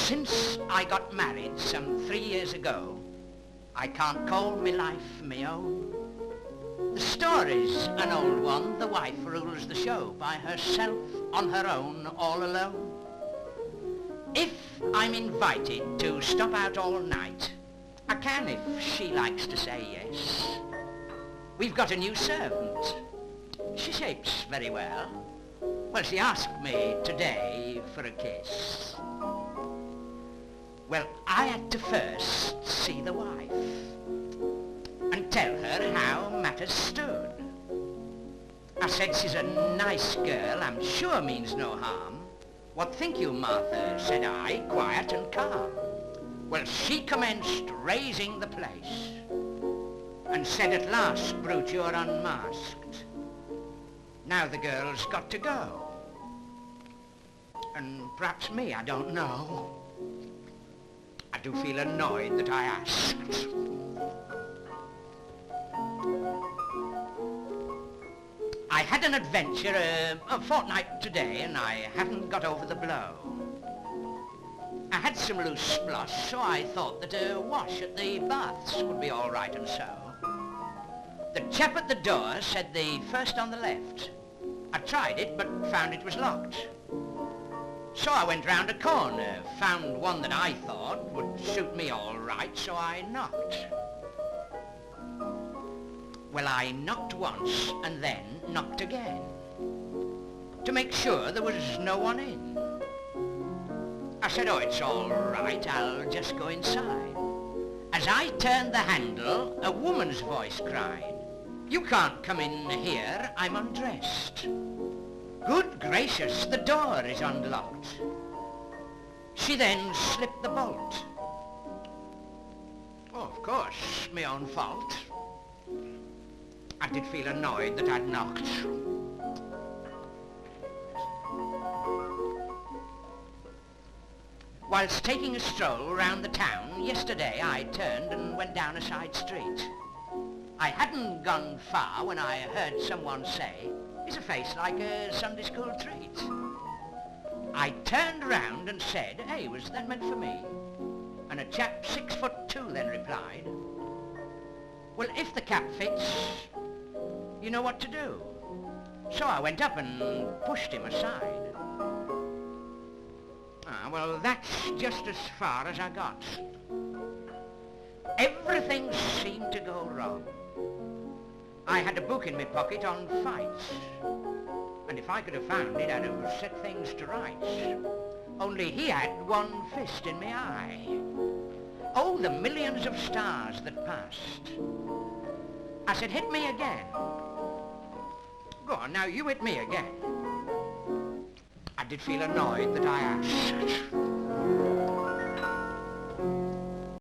Since I got married some 3 years ago, I can't call me life me own. The story's an old one, the wife rules the show by herself, on her own, all alone. If I'm invited to stop out all night, I can if she likes to say yes. We've got a new servant. She shapes very well. Well, she asked me today for a kiss. Well, I had to first see the wife and tell her how matters stood. I said she's a nice girl, I'm sure means no harm. What think you, Martha, said I, quiet and calm. Well, she commenced raising the place and said at last, brute, you're unmasked. Now the girl's got to go. And perhaps me, I don't know. I do feel annoyed that I asked. I had an adventure a fortnight today, and I haven't got over the blow. I had some loose splosh, so I thought that a wash at the baths would be all right, and so. The chap at the door said the first on the left. I tried it, but found it was locked. So I went round a corner, found one that I thought would suit me all right, so I knocked. Well, I knocked once and then knocked again to make sure there was no one in. I said, oh, it's all right, I'll just go inside. As I turned the handle, a woman's voice cried, you can't come in here, I'm undressed. Good gracious, the door is unlocked. She then slipped the bolt. Oh, of course, my own fault. I did feel annoyed that I'd knocked. Whilst taking a stroll round the town, yesterday I turned and went down a side street. I hadn't gone far when I heard someone say, is a face like a Sunday school treat? I turned round and said, hey, was that meant for me? And a chap 6'2" then replied, well, if the cap fits, you know what to do. So I went up and pushed him aside. Well, that's just as far as I got. Everything seemed to go wrong. I had a book in my pocket on fights, and if I could have found it, I'd have set things to rights. Only he had one fist in my eye. Oh, the millions of stars that passed. I said, hit me again. Go on, now you hit me again. I did feel annoyed that I asked.